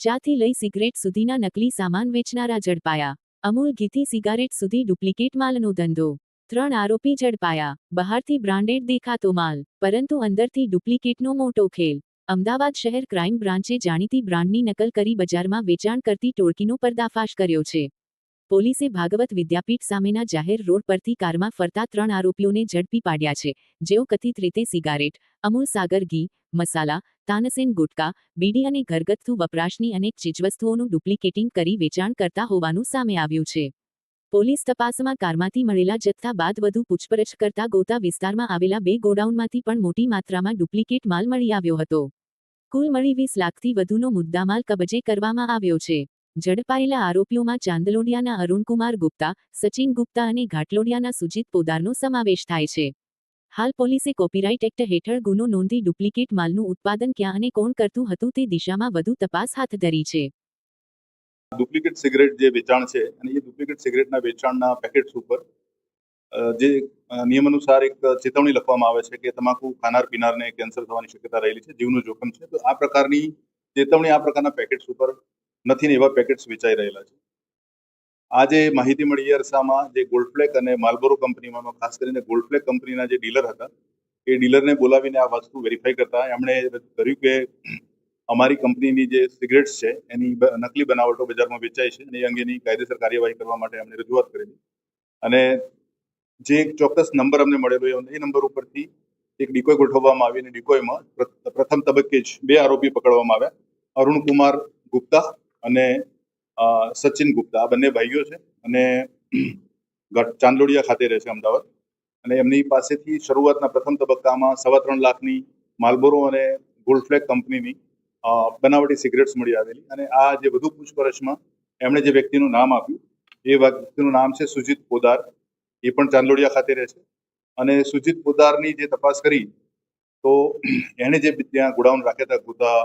ચાથી લઈ સિગરેટ સુધીના નકલી સામાન વેચનારા ઝડપાયા। અમૂલ ઘીથી સિગારેટ સુધી ડુપ્લિકેટ માલનો ધંધો। 3 આરોપી ઝડપાયા। બહારથી બ્રાન્ડેડ દેખાતો માલ, પરંતુ અંદરથી ડુપ્લિકેટનો મોટો ખેલ। અમદાવાદ શહેર ક્રાઇમ બ્રાન્ચે જાણીતી બ્રાન્ડની નકલ કરી બજારમાં વેચાણ કરતી ટોળકીનો પર્દાફાશ કર્યો છે। પોલીસે ભાગવત વિદ્યાપીઠ સામેના જાહેર રોડ પરથી કારમાં ફરતા 3 આરોપીઓને ઝડપી પાડ્યા છે, જેઓ કથિત રીતે સિગારેટ, અમૂલ સાગર ઘી, મસાલા, તાનસેન ગુટકા, બીડી અને ઘરગથ્થુ વપરાશની અનેક ચીજવસ્તુઓનું ડુપ્લિકેટિંગ કરી વેચાણ કરતા હોવાનું સામે આવ્યું છે। પોલીસ તપાસમાં કારમાંથી મળેલા જથ્થા બાદ વધુ પૂછપરછ કરતા ગોતા વિસ્તારમાં આવેલા 2 ગોડાઉનમાંથી પણ મોટી માત્રામાં ડુપ્લિકેટ માલ મળી આવ્યો હતો। કુલ મળી 20 લાખથી વધુનો મુદ્દામાલ કબજે કરવામાં આવ્યો છે। ઝડપાયેલા આરોપીઓમાં ચાંદલોડિયાના અરુણકુમાર ગુપ્તા, સચિન ગુપ્તા અને ઘાટલોડિયાના સુજીત પોદારનો સમાવેશ થાય છે। હાલ પોલીસે કોપીરાઇટ એક્ટ હેઠળ ગુનો નોંધી ડુપ્લિકેટ માલનું ઉત્પાદન ક્યાં અને કોણ કરતું હતું તે દિશામાં વધુ તપાસ હાથ ધરી છે। ડુપ્લિકેટ સિગરેટ જે વેચાણ છે અને એ ડુપ્લિકેટ સિગરેટના વેચાણના પેકેટ્સ ઉપર જે નિયમ અનુસાર એક ચેતવણી લખવામાં આવે છે કે તમાકુ ખાનાર પીનારને કેન્સર થવાની શક્યતા રહેલી છે, જીવનું જોખમ છે। તો આ પ્રકારની ચેતવણી આ પ્રકારના પેકેટ્સ ઉપર નથી ને એવા પેકેટ્સ વેચાઈ રહેલા છે। આ જે માહિતી મળી એ અરસામાં જે ગોલ્ડફ્લેક અને માર્લબોરો કંપનીમાં ખાસ કરીને ગોલ્ડફ્લેક કંપનીના જે ડીલર હતા એ ડીલરને બોલાવીને આ વસ્તુ વેરીફાઈ કરતા એમણે કર્યું કે અમારી કંપનીની જે સિગરેટ્સ છે એની નકલી બનાવટો બજારમાં વેચાય છે અને એ અંગેની કાયદેસર કાર્યવાહી કરવા માટે અમને રજૂઆત કરેલી અને જે એક ચોક્કસ નંબર અમને મળેલો એ નંબર ઉપરથી એક ડિકોય ગોઠવવામાં આવી અને ડિકોયમાં પ્રથમ તબક્કે જ 2 આરોપી પકડવામાં આવ્યા। અરુણકુમાર ગુપ્તા અને સચિન ગુપ્તા આ બંને ભાઈઓ છે અને ચાંદલોડિયા ખાતે રહે છે અમદાવાદ અને એમની પાસેથી શરૂઆતના પ્રથમ તબક્કામાં 3.25 લાખની માર્લબોરો અને ગોલ્ડફ્લેક કંપનીની બનાવટી સિગરેટ્સ મળી આવેલી અને આ જે વધુ પૂછપરછમાં એમણે જે વ્યક્તિનું નામ આપ્યું એ વ્યક્તિનું નામ છે સુજીત પોદાર, એ પણ ચાંદલોડિયા ખાતે રહે છે અને સુજીત પોદારની જે તપાસ કરી તો એણે જે ત્યાં ગોડાઉન રાખ્યા હતા ગોતા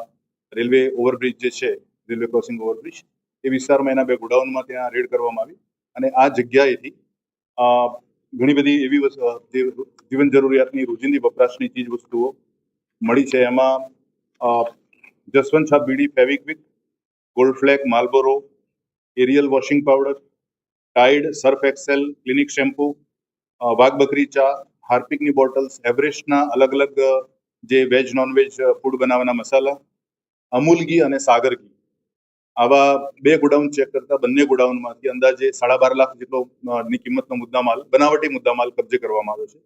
રેલવે ઓવરબ્રિજ જે છે, રેલવે ક્રોસિંગ ઓવરબ્રિજ એ વિસ્તારમાં એના 2 ગોડાઉનમાં ત્યાં રેડ કરવામાં આવી અને આ જગ્યાએથી ઘણી બધી એવી જે જીવન જરૂરિયાતની રોજિંદી વપરાશની ચીજ વસ્તુઓ મળી છે। એમાં જસવંત છાપ bidi, Fevikwik, Gold Flake, Marlboro, Ariel washing powder, Tide, Surf Excel, clinic shampoo, Wagh Bakri ચા, હાર્પિકની બોટલ્સ, એવરેસ્ટના અલગ અલગ જે વેજ નોનવેજ ફૂડ બનાવવાના મસાલા, અમૂલ ઘી અને સાગર ઘી આવા 2 ગોડાઉન ચેક કરતા બંને ગોડાઉનમાંથી અંદાજે 12.5 લાખ જેટલો ની કિંમતનો મુદ્દામાલ, બનાવટી મુદ્દામાલ કબજે કરવામાં આવ્યો છે।